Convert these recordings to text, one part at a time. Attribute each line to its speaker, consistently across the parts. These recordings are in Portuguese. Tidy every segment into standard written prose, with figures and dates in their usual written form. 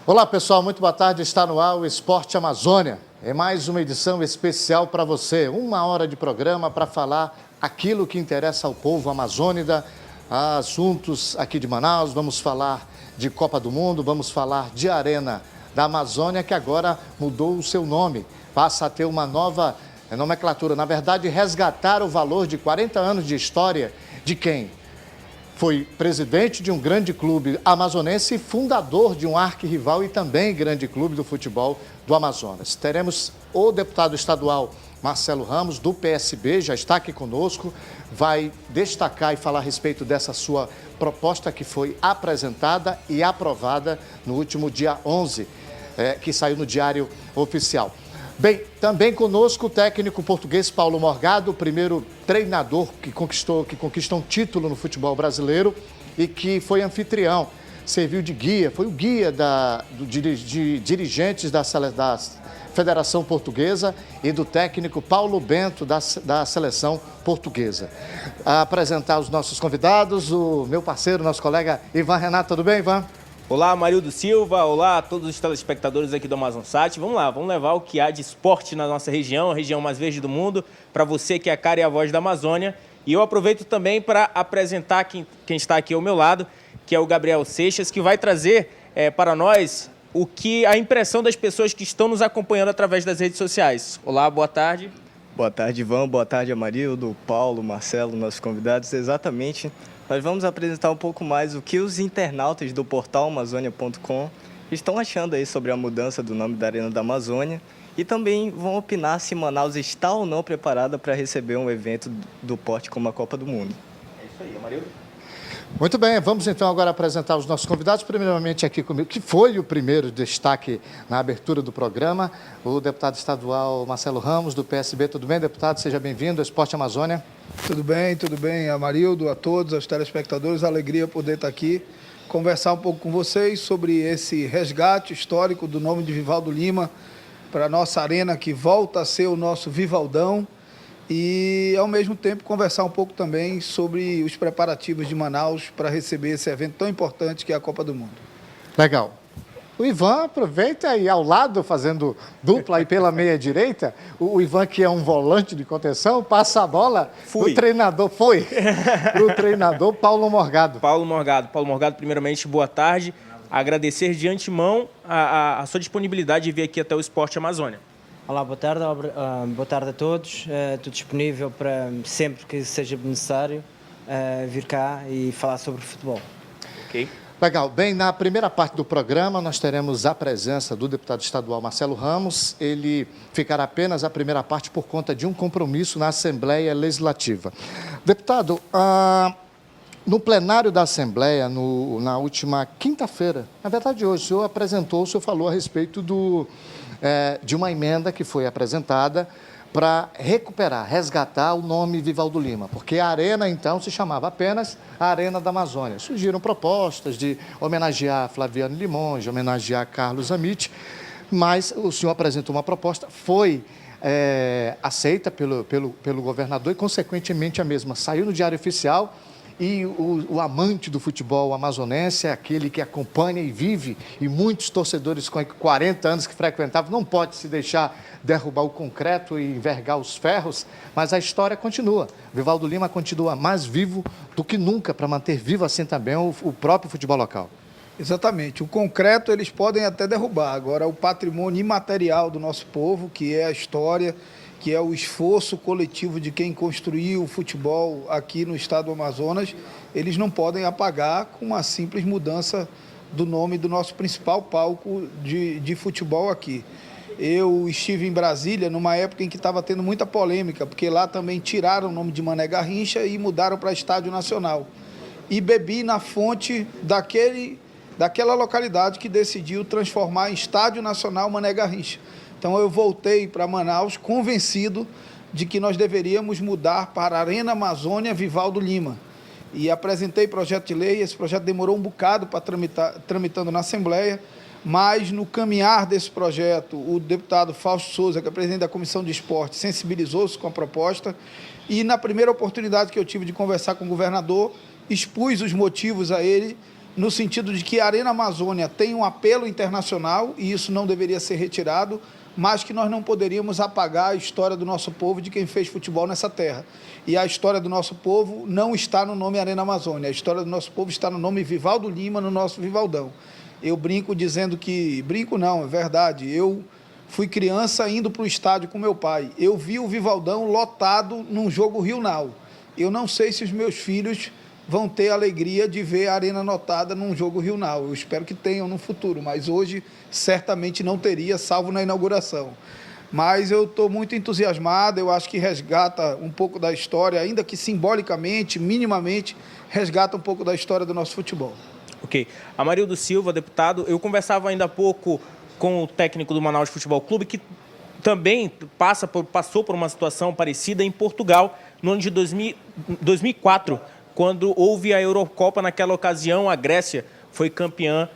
Speaker 1: Olá pessoal, muito boa tarde, está no ar o Esporte Amazônia. É mais uma edição especial para você, 1 hora de programa para falar aquilo que interessa ao povo amazônida, assuntos aqui de Manaus, vamos falar de Copa do Mundo, vamos falar de Arena da Amazônia, que agora mudou o seu nome, passa a ter uma nova nomenclatura, na verdade resgatar o valor de 40 anos de história de quem foi presidente de um grande clube amazonense e fundador de um arquirrival e também grande clube do futebol do Amazonas. Teremos o deputado estadual Marcelo Ramos, do PSB, já está aqui conosco, vai destacar e falar a respeito dessa sua proposta que foi apresentada e aprovada no último dia 11, que saiu no Diário Oficial. Bem, também conosco o técnico português Paulo Morgado, o primeiro treinador que conquista um título no futebol brasileiro e que foi anfitrião, serviu de guia, foi o guia de dirigentes da Federação Portuguesa e do técnico Paulo Bento da Seleção Portuguesa. A apresentar os nossos convidados, o meu parceiro, nosso colega Ivan Renato. Tudo bem, Ivan?
Speaker 2: Olá, Marildo Silva, olá a todos os telespectadores aqui do Amazonsat. Vamos lá, vamos levar o que há de esporte na nossa região, a região mais verde do mundo, para você que é a cara e a voz da Amazônia. E eu aproveito também para apresentar quem está aqui ao meu lado, que é o Gabriel Seixas, que vai trazer para nós a impressão das pessoas que estão nos acompanhando através das redes sociais. Olá, boa tarde.
Speaker 3: Boa tarde, Ivan, boa tarde, Amarildo, Paulo, Marcelo, nossos convidados. Exatamente. Nós vamos apresentar um pouco mais o que os internautas do portal Amazônia.com estão achando aí sobre a mudança do nome da Arena da Amazônia e também vão opinar se Manaus está ou não preparada para receber um evento do porte como a Copa do Mundo.
Speaker 2: É isso aí, Amarildo.
Speaker 1: Muito bem, vamos então agora apresentar os nossos convidados. Primeiramente aqui comigo, que foi o primeiro destaque na abertura do programa, o deputado estadual Marcelo Ramos, do PSB. Tudo bem, deputado? Seja bem-vindo ao Esporte Amazônia.
Speaker 4: Tudo bem, Amarildo, a todos, aos telespectadores. Alegria poder estar aqui, conversar um pouco com vocês sobre esse resgate histórico do nome de Vivaldo Lima para a nossa arena, que volta a ser o nosso Vivaldão. E, ao mesmo tempo, conversar um pouco também sobre os preparativos de Manaus para receber esse evento tão importante que é a Copa do Mundo.
Speaker 1: Legal. O Ivan aproveita aí ao lado, fazendo dupla aí pela meia-direita. O Ivan, que é um volante de contenção, passa a bola para o treinador Paulo Morgado.
Speaker 2: Paulo Morgado, primeiramente, boa tarde. Agradecer de antemão a sua disponibilidade de vir aqui até o Esporte Amazônia.
Speaker 5: Olá, boa tarde a todos. Estou disponível para sempre que seja necessário vir cá e falar sobre futebol.
Speaker 2: Ok.
Speaker 1: Legal. Bem, na primeira parte do programa nós teremos a presença do deputado estadual Marcelo Ramos. Ele ficará apenas a primeira parte por conta de um compromisso na Assembleia Legislativa. Deputado, no plenário da Assembleia, na última quinta-feira, na verdade hoje, o senhor falou a respeito de uma emenda que foi apresentada para resgatar o nome Vivaldo Lima, porque a arena, então, se chamava apenas a Arena da Amazônia. Surgiram propostas de homenagear Flaviano Limonge, homenagear Carlos Amit, mas o senhor apresentou uma proposta, foi aceita pelo governador e, consequentemente, a mesma saiu no Diário Oficial. E o amante do futebol amazonense, aquele que acompanha e vive, e muitos torcedores com 40 anos que frequentavam, não pode se deixar derrubar o concreto e envergar os ferros, mas a história continua. Vivaldo Lima continua mais vivo do que nunca para manter vivo assim também o próprio futebol local.
Speaker 4: Exatamente. O concreto eles podem até derrubar. Agora, o patrimônio imaterial do nosso povo, que é a história, que é o esforço coletivo de quem construiu o futebol aqui no estado do Amazonas, eles não podem apagar com uma simples mudança do nome do nosso principal palco de futebol aqui. Eu estive em Brasília numa época em que estava tendo muita polêmica, porque lá também tiraram o nome de Mané Garrincha e mudaram para Estádio Nacional. E bebi na fonte daquela localidade que decidiu transformar em Estádio Nacional Mané Garrincha. Então eu voltei para Manaus convencido de que nós deveríamos mudar para Arena Amazônia Vivaldo Lima. E apresentei projeto de lei, esse projeto demorou um bocado para tramitando na Assembleia, mas no caminhar desse projeto, o deputado Fausto Souza, que é presidente da Comissão de Esporte, sensibilizou-se com a proposta e na primeira oportunidade que eu tive de conversar com o governador, expus os motivos a ele no sentido de que a Arena Amazônia tem um apelo internacional e isso não deveria ser retirado, mas que nós não poderíamos apagar a história do nosso povo, de quem fez futebol nessa terra. E a história do nosso povo não está no nome Arena Amazônia, a história do nosso povo está no nome Vivaldo Lima, no nosso Vivaldão. Eu brinco dizendo que... Brinco não, é verdade. Eu fui criança indo para o estádio com meu pai. Eu vi o Vivaldão lotado num jogo Rio-Nau. Eu não sei se os meus filhos vão ter a alegria de ver a Arena lotada num jogo Rio-Nau. Eu espero que tenham no futuro, mas hoje certamente não teria, salvo na inauguração. Mas eu estou muito entusiasmado, eu acho que resgata um pouco da história, ainda que simbolicamente, minimamente, resgata um pouco da história do nosso futebol.
Speaker 2: Ok. Amarildo Silva, deputado, eu conversava ainda há pouco com o técnico do Manaus Futebol Clube, que também passou por uma situação parecida em Portugal, no ano de 2004, quando houve a Eurocopa. Naquela ocasião, a Grécia foi campeã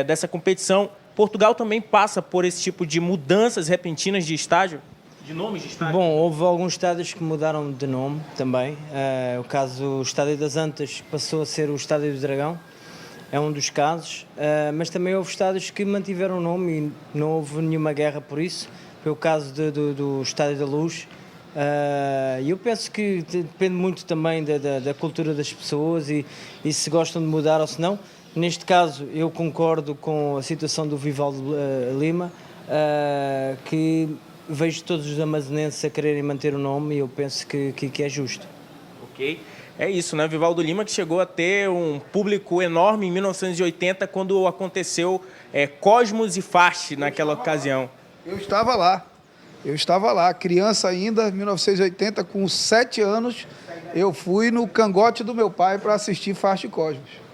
Speaker 2: dessa competição. Portugal também passa por esse tipo de mudanças repentinas de estádio, de nomes de estádio?
Speaker 5: Bom, houve alguns estádios que mudaram de nome também. O caso do Estádio das Antas passou a ser o Estádio do Dragão, é um dos casos, mas também houve estádios que mantiveram o nome e não houve nenhuma guerra por isso. Foi o caso do Estádio da Luz. E eu penso que depende muito também da cultura das pessoas e se gostam de mudar ou se não. Neste caso, eu concordo com a situação do Vivaldo Lima, que vejo todos os amazonenses a quererem manter o nome e eu penso que é justo.
Speaker 2: Ok. É isso, né? Vivaldo Lima, que chegou a ter um público enorme em 1980, quando aconteceu Cosmos e Fast naquela ocasião.
Speaker 4: Eu estava lá, criança ainda, 1980, com 7 anos, eu fui no cangote do meu pai para assistir Fast e Cosmos.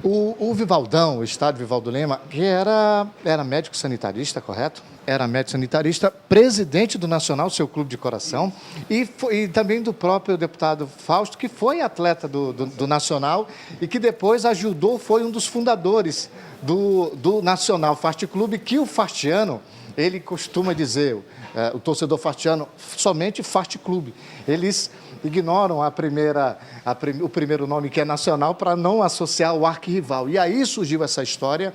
Speaker 1: O Vivaldão, o estádio Vivaldo Lima, que era médico sanitarista, correto? Era médico sanitarista, presidente do Nacional, seu clube de coração, e também do próprio deputado Fausto, que foi atleta do Nacional e que depois ajudou, foi um dos fundadores do Nacional Fast Clube, que o fastiano, ele costuma dizer, o torcedor fastiano, somente Fast Clube. Eles ignoram o primeiro nome, que é nacional, para não associar o arquirrival. E aí surgiu essa história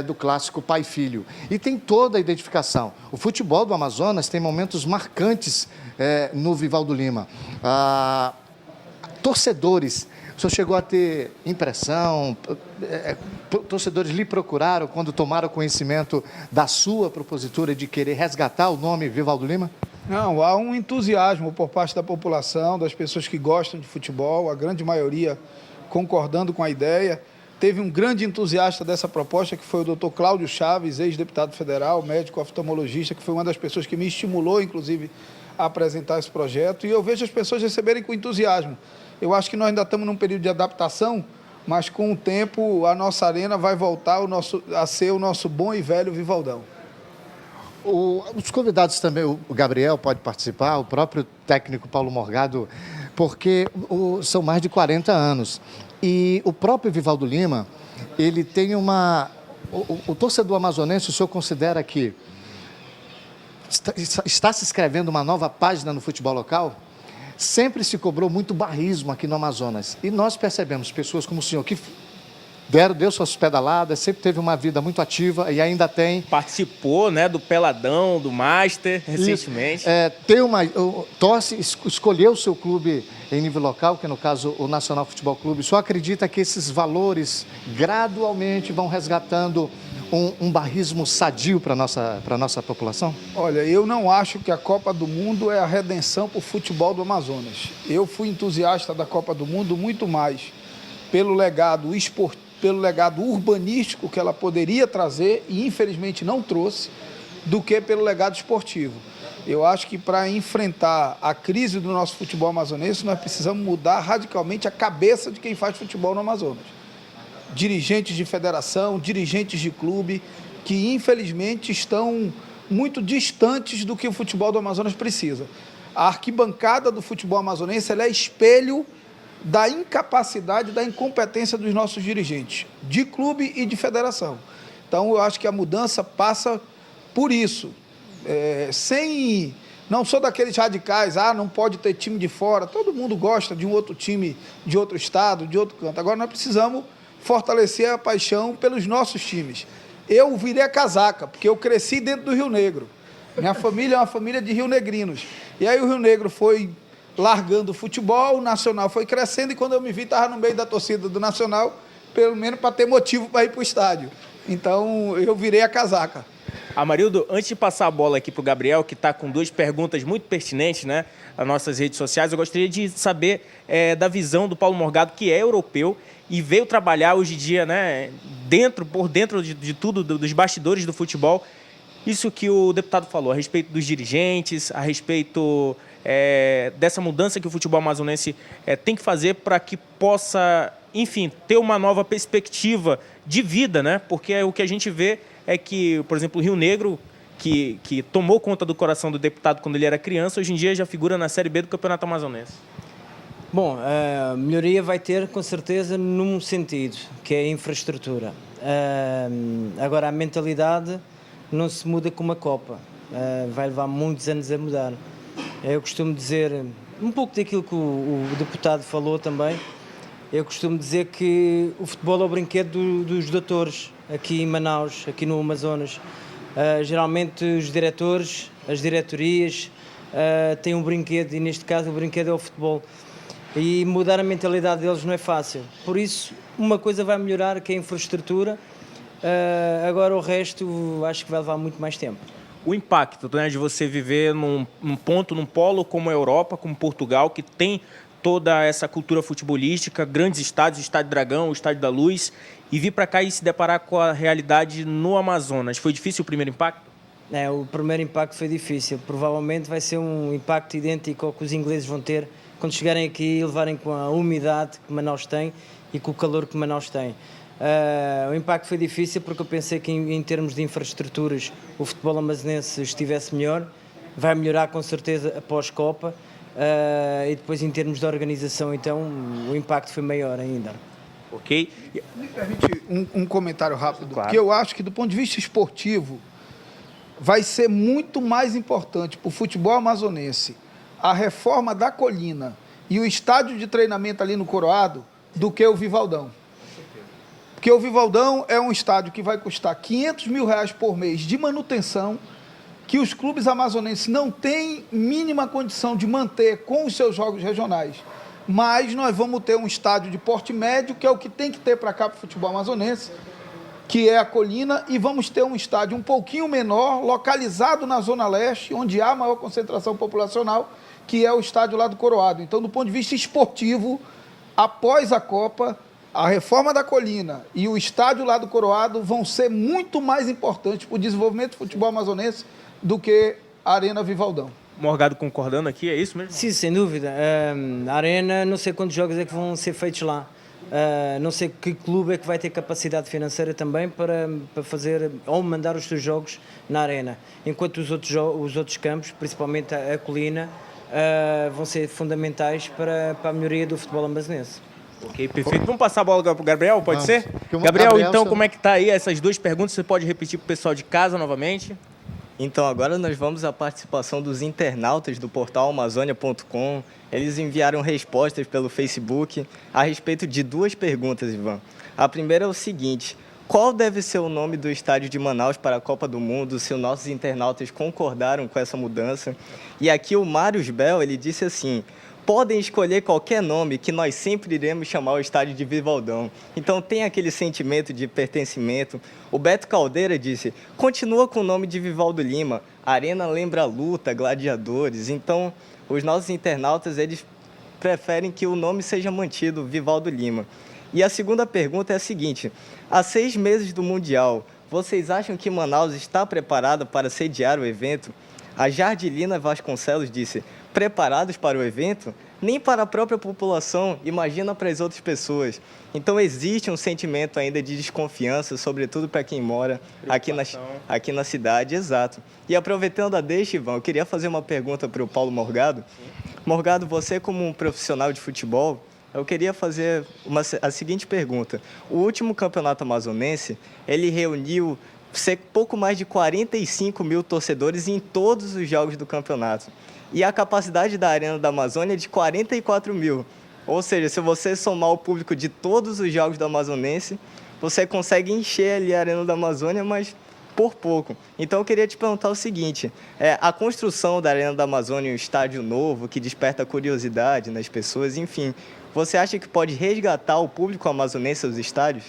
Speaker 1: do clássico pai e filho. E tem toda a identificação. O futebol do Amazonas tem momentos marcantes no Vivaldo Lima. Torcedores, o senhor chegou a ter impressão, torcedores lhe procuraram quando tomaram conhecimento da sua propositura de querer resgatar o nome Vivaldo Lima?
Speaker 4: Não, há um entusiasmo por parte da população, das pessoas que gostam de futebol, a grande maioria concordando com a ideia. Teve um grande entusiasta dessa proposta, que foi o Dr. Cláudio Chaves, ex-deputado federal, médico oftalmologista, que foi uma das pessoas que me estimulou, inclusive, a apresentar esse projeto. E eu vejo as pessoas receberem com entusiasmo. Eu acho que nós ainda estamos num período de adaptação, mas com o tempo a nossa arena vai voltar a ser o nosso bom e velho Vivaldão.
Speaker 1: Os convidados também, o Gabriel pode participar, o próprio técnico Paulo Morgado, porque são mais de 40 anos. E o próprio Vivaldo Lima, ele tem o torcedor amazonense, o senhor considera que está se escrevendo uma nova página no futebol local? Sempre se cobrou muito barrismo aqui no Amazonas. E nós percebemos pessoas como o senhor, que deu suas pedaladas, sempre teve uma vida muito ativa e ainda tem.
Speaker 2: Participou, né, do Peladão, do Master, recentemente.
Speaker 1: Escolheu o seu clube em nível local, que no caso o Nacional Futebol Clube. Só acredita que esses valores gradualmente vão resgatando um barrismo sadio para a nossa população?
Speaker 4: Olha, eu não acho que a Copa do Mundo é a redenção para o futebol do Amazonas. Eu fui entusiasta da Copa do Mundo muito mais pelo legado esportivo, pelo legado urbanístico que ela poderia trazer e infelizmente não trouxe, do que pelo legado esportivo. Eu acho que para enfrentar a crise do nosso futebol amazonense, nós precisamos mudar radicalmente a cabeça de quem faz futebol no Amazonas. Dirigentes de federação, dirigentes de clube, que infelizmente estão muito distantes do que o futebol do Amazonas precisa. A arquibancada do futebol amazonense ela é espelho da incapacidade, da incompetência dos nossos dirigentes, de clube e de federação. Então, eu acho que a mudança passa por isso. Não sou daqueles radicais, não pode ter time de fora, todo mundo gosta de um outro time de outro estado, de outro canto. Agora, nós precisamos fortalecer a paixão pelos nossos times. Eu virei a casaca, porque eu cresci dentro do Rio Negro. Minha família é uma família de rionegrinos. E aí o Rio Negro foi largando o futebol, o Nacional foi crescendo, e quando eu me vi, estava no meio da torcida do Nacional, pelo menos para ter motivo para ir para o estádio. Então, eu virei a casaca.
Speaker 2: Amarildo, antes de passar a bola aqui para o Gabriel, que está com 2 perguntas muito pertinentes, né, nas nossas redes sociais, eu gostaria de saber da visão do Paulo Morgado, que é europeu e veio trabalhar hoje em dia, né, por dentro de tudo, dos bastidores do futebol. Isso que o deputado falou a respeito dos dirigentes, a respeito dessa mudança que o futebol amazonense tem que fazer para que possa, enfim, ter uma nova perspectiva de vida, né? Porque o que a gente vê é que, por exemplo, o Rio Negro, que tomou conta do coração do deputado quando ele era criança, hoje em dia já figura na Série B do Campeonato Amazonense.
Speaker 5: Bom, a melhoria vai ter, com certeza, num sentido, que é a infraestrutura. Agora, a mentalidade não se muda com uma Copa. Vai levar muitos anos a mudar. Eu costumo dizer, um pouco daquilo que o deputado falou também, eu costumo dizer que o futebol é o brinquedo dos doutores, aqui em Manaus, aqui no Amazonas. Geralmente os diretores, as diretorias, têm um brinquedo, e neste caso o brinquedo é o futebol. E mudar a mentalidade deles não é fácil. Por isso, uma coisa vai melhorar, que é a infraestrutura. Agora o resto acho que vai levar muito mais tempo.
Speaker 2: O impacto, né, de você viver num polo como a Europa, como Portugal, que tem toda essa cultura futebolística, grandes estádios, o Estádio Dragão, o Estádio da Luz, e vir para cá e se deparar com a realidade no Amazonas. Foi difícil o primeiro impacto?
Speaker 5: O primeiro impacto foi difícil. Provavelmente vai ser um impacto idêntico ao que os ingleses vão ter quando chegarem aqui e levarem com a umidade que Manaus tem e com o calor que Manaus tem. O impacto foi difícil porque eu pensei que em termos de infraestruturas o futebol amazonense estivesse melhor. Vai melhorar com certeza após Copa. E depois em termos de organização, então, o impacto foi maior ainda.
Speaker 2: Ok.
Speaker 4: Me permite um comentário rápido,
Speaker 2: Claro.
Speaker 4: que eu acho que do ponto de vista esportivo vai ser muito mais importante para o futebol amazonense a reforma da Colina e o estádio de treinamento ali no Coroado do que o Vivaldão. Porque o Vivaldão é um estádio que vai custar R$500 mil por mês de manutenção, que os clubes amazonenses não têm mínima condição de manter com os seus jogos regionais. Mas nós vamos ter um estádio de porte médio, que é o que tem que ter para cá para o futebol amazonense, que é a Colina, e vamos ter um estádio um pouquinho menor, localizado na Zona Leste, onde há maior concentração populacional, que é o estádio lá do Coroado. Então, do ponto de vista esportivo, após a Copa, a reforma da Colina e o estádio lá do Coroado vão ser muito mais importantes para o desenvolvimento do futebol amazonense do que a Arena Vivaldão.
Speaker 2: Morgado concordando aqui, é isso mesmo?
Speaker 5: Sim, sem dúvida. A Arena, não sei quantos jogos é que vão ser feitos lá. Não sei que clube é que vai ter capacidade financeira também para fazer ou mandar os seus jogos na Arena. Enquanto os outros campos, principalmente a Colina, vão ser fundamentais para a melhoria do futebol amazonense.
Speaker 2: Ok, perfeito. Vamos passar a bola para o Gabriel, pode
Speaker 1: Vamos.
Speaker 2: ser?
Speaker 1: Porque o
Speaker 2: Gabriel, então,
Speaker 1: você-
Speaker 2: como é que tá aí essas 2 perguntas? Você pode repetir para o pessoal de casa novamente?
Speaker 3: Então, agora nós vamos à participação dos internautas do portal Amazônia.com. Eles enviaram respostas pelo Facebook a respeito de 2 perguntas, Ivan. A primeira é o seguinte: qual deve ser o nome do estádio de Manaus para a Copa do Mundo, se os nossos internautas concordaram com essa mudança? E aqui o Marius Bell, ele disse assim: podem escolher qualquer nome que nós sempre iremos chamar o estádio de Vivaldão. Então tem aquele sentimento de pertencimento. O Beto Caldeira disse: continua com o nome de Vivaldo Lima. A arena lembra luta, gladiadores. Então os nossos internautas, eles preferem que o nome seja mantido, Vivaldo Lima. E a segunda pergunta é a seguinte: há 6 meses do Mundial, vocês acham que Manaus está preparada para sediar o evento? A Jardilina Vasconcelos disse: preparados para o evento? Nem para a própria população, imagina para as outras pessoas. Então existe um sentimento ainda de desconfiança, sobretudo para quem mora aqui na cidade, exato. E aproveitando a deixa, Ivan, eu queria fazer uma pergunta para o Paulo Morgado. Morgado, você como um profissional de futebol, eu queria fazer a seguinte pergunta. O último campeonato amazonense, ele reuniu pouco mais de 45 mil torcedores em todos os jogos do campeonato. E a capacidade da Arena da Amazônia é de 44 mil. Ou seja, se você somar o público de todos os jogos do Amazonense, você consegue encher ali a Arena da Amazônia, mas por pouco. Então eu queria te perguntar o seguinte, a construção da Arena da Amazônia, um estádio novo, que desperta curiosidade nas pessoas, enfim, você acha que pode resgatar o público amazonense aos estádios?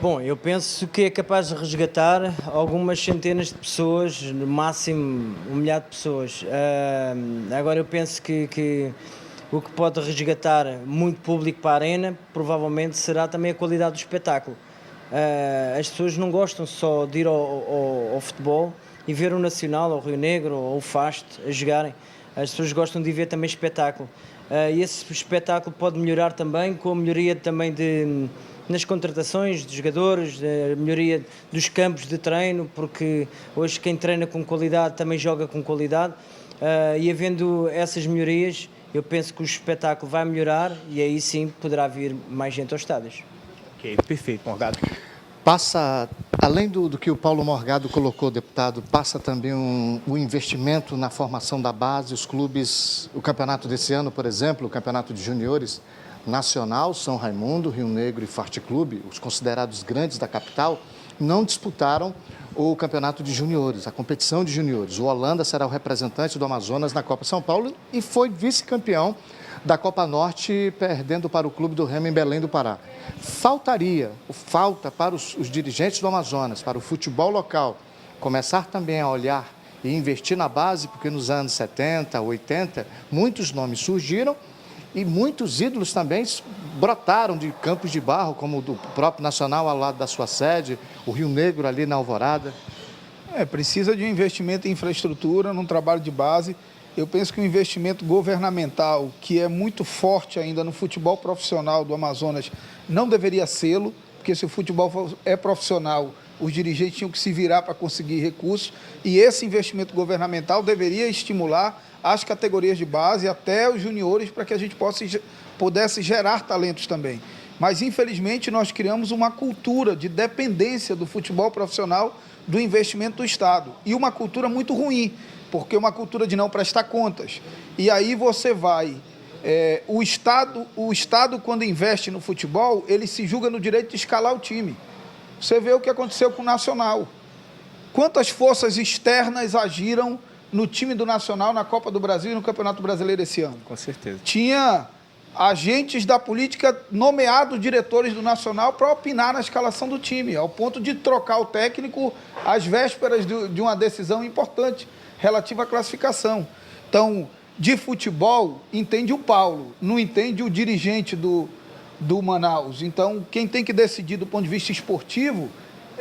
Speaker 5: Bom, eu penso que é capaz de resgatar algumas centenas de pessoas, no máximo 1 milhar de pessoas. Agora eu penso que o que pode resgatar muito público para a arena, provavelmente será também a qualidade do espetáculo. As pessoas não gostam só de ir ao futebol e ver o Nacional, ou o Rio Negro, ou o Faste a jogarem. As pessoas gostam de ver também espetáculo. E esse espetáculo pode melhorar também com a melhoria também nas contratações de jogadores, a melhoria dos campos de treino, porque hoje quem treina com qualidade também joga com qualidade. E havendo essas melhorias, eu penso que o espetáculo vai melhorar e aí sim poderá vir mais gente aos estádios.
Speaker 2: Ok, perfeito, Morgado.
Speaker 1: Passa, além do que o Paulo Morgado colocou, deputado, passa também um investimento na formação da base, os clubes, o campeonato desse ano, por exemplo, o campeonato de juniores nacional, São Raimundo, Rio Negro e Forte Clube, os considerados grandes da capital, não disputaram o campeonato de juniores, a competição de juniores. O Holanda será o representante do Amazonas na Copa São Paulo e foi vice-campeão da Copa Norte, perdendo para o Clube do Remo em Belém do Pará. Falta para os dirigentes do Amazonas, para o futebol local, começar também a olhar e investir na base, porque nos anos 70, 80, muitos nomes surgiram e muitos ídolos também brotaram de campos de barro, como o do próprio Nacional ao lado da sua sede, o Rio Negro ali na Alvorada.
Speaker 4: Precisa de um investimento em infraestrutura, num trabalho de base. Eu penso que o investimento governamental, que é muito forte ainda no futebol profissional do Amazonas, não deveria sê-lo, porque se o futebol é profissional, os dirigentes tinham que se virar para conseguir recursos, e esse investimento governamental deveria estimular as categorias de base, até os juniores, para que a gente pudesse gerar talentos também. Mas, infelizmente, nós criamos uma cultura de dependência do futebol profissional do investimento do Estado, e uma cultura muito ruim, porque é uma cultura de não prestar contas. E aí você vai... o Estado, quando investe no futebol, ele se julga no direito de escalar o time. Você vê o que aconteceu com o Nacional. Quantas forças externas agiram no time do Nacional, na Copa do Brasil e no Campeonato Brasileiro esse ano?
Speaker 2: Com certeza.
Speaker 4: Tinha agentes da política nomeados diretores do Nacional para opinar na escalação do time, ao ponto de trocar o técnico às vésperas de uma decisão importante relativa à classificação. Então, de futebol, entende o Paulo, não entende o dirigente do Manaus. Então, quem tem que decidir do ponto de vista esportivo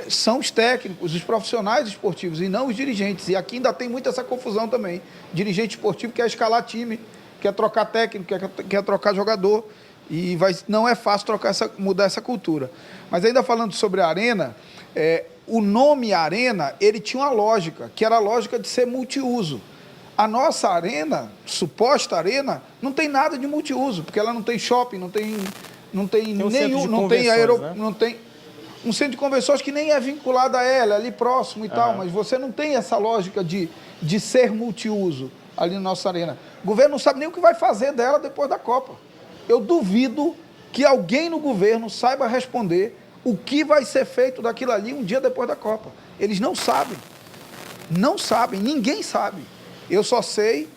Speaker 4: são os técnicos, os profissionais esportivos, e não os dirigentes. E aqui ainda tem muito essa confusão também. Dirigente esportivo quer escalar time, quer trocar técnico, quer trocar jogador, e não é fácil mudar essa cultura. Mas ainda falando sobre a Arena, o nome Arena, ele tinha uma lógica, que era a lógica de ser multiuso. A nossa arena, suposta arena, não tem nada de multiuso, porque ela não tem shopping, não tem nenhum, não tem aeroporto, não tem um centro de convenções que nem é vinculado a ela, ali próximo e tal, mas você não tem essa lógica de ser multiuso ali na nossa arena. O governo não sabe nem o que vai fazer dela depois da Copa. Eu duvido que alguém no governo saiba responder o que vai ser feito daquilo ali um dia depois da Copa. Eles não sabem. Não sabem, ninguém sabe. Eu só sei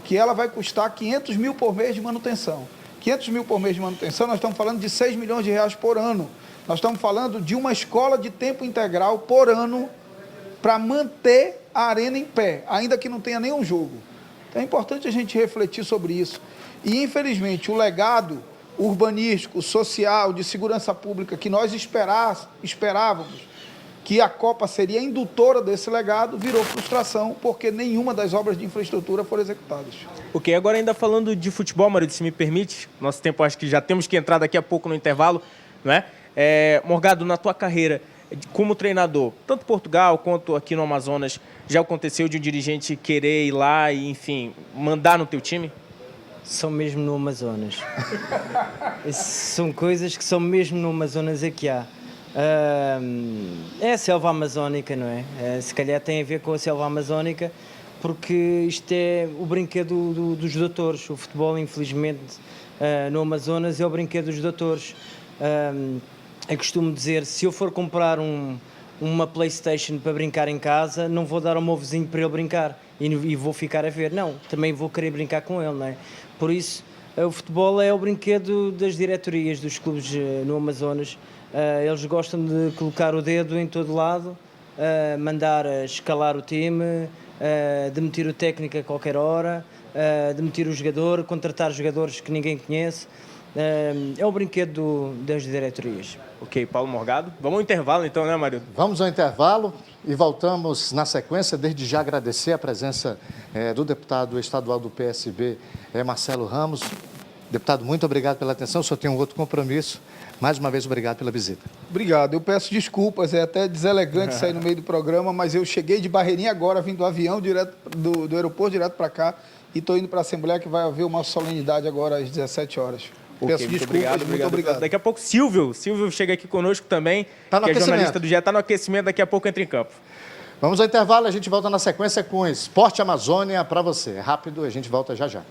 Speaker 4: que ela vai custar 500 mil por mês de manutenção. 500 mil por mês de manutenção, nós estamos falando de 6 milhões de reais por ano. Nós estamos falando de uma escola de tempo integral por ano para manter a arena em pé, ainda que não tenha nenhum jogo. Então é importante a gente refletir sobre isso. E, infelizmente, o legado urbanístico, social, de segurança pública que nós esperávamos que a Copa seria indutora desse legado, virou frustração, porque nenhuma das obras de infraestrutura foram executadas.
Speaker 2: Ok, agora ainda falando de futebol, Marido, se me permite, nosso tempo acho que já temos que entrar daqui a pouco no intervalo, não é? Morgado, na tua carreira como treinador, tanto Portugal quanto aqui no Amazonas, já aconteceu de um dirigente querer ir lá e, enfim, mandar no teu time?
Speaker 5: São mesmo no Amazonas. São coisas que são mesmo no Amazonas que há. É a selva amazónica, não é? Se calhar tem a ver com a selva amazónica, porque isto é o brinquedo dos doutores. O futebol, infelizmente, no Amazonas é o brinquedo dos doutores. Eu costumo dizer, se eu for comprar uma PlayStation para brincar em casa, não vou dar ao meu vizinho para ele brincar e vou ficar a ver. Não, também vou querer brincar com ele, não é? Por isso, o futebol é o brinquedo das diretorias dos clubes no Amazonas. Eles gostam de colocar o dedo em todo lado, mandar escalar o time, demitir o técnico a qualquer hora, demitir o jogador, contratar jogadores que ninguém conhece. É o brinquedo das diretorias.
Speaker 2: Ok, Paulo Morgado. Vamos ao intervalo então, né, Mário?
Speaker 1: Vamos ao intervalo e voltamos na sequência. Desde já agradecer a presença do deputado estadual do PSB, Marcelo Ramos. Deputado, muito obrigado pela atenção. O senhor tem um outro compromisso. Mais uma vez, obrigado pela visita.
Speaker 4: Obrigado. Eu peço desculpas, é até deselegante sair no meio do programa, mas eu cheguei de Barreirinha agora, vim do avião direto do aeroporto direto para cá e estou indo para a Assembleia, que vai haver uma solenidade agora às 17 horas. Peço desculpas, muito obrigado.
Speaker 2: Daqui a pouco, Silvio chega aqui conosco também,
Speaker 1: Tá no
Speaker 2: que é
Speaker 1: aquecimento.
Speaker 2: jornalista do GE, está no aquecimento, daqui a pouco entra em campo.
Speaker 1: Vamos ao intervalo, a gente volta na sequência com Esporte Amazônia para você. É rápido, a gente volta já já.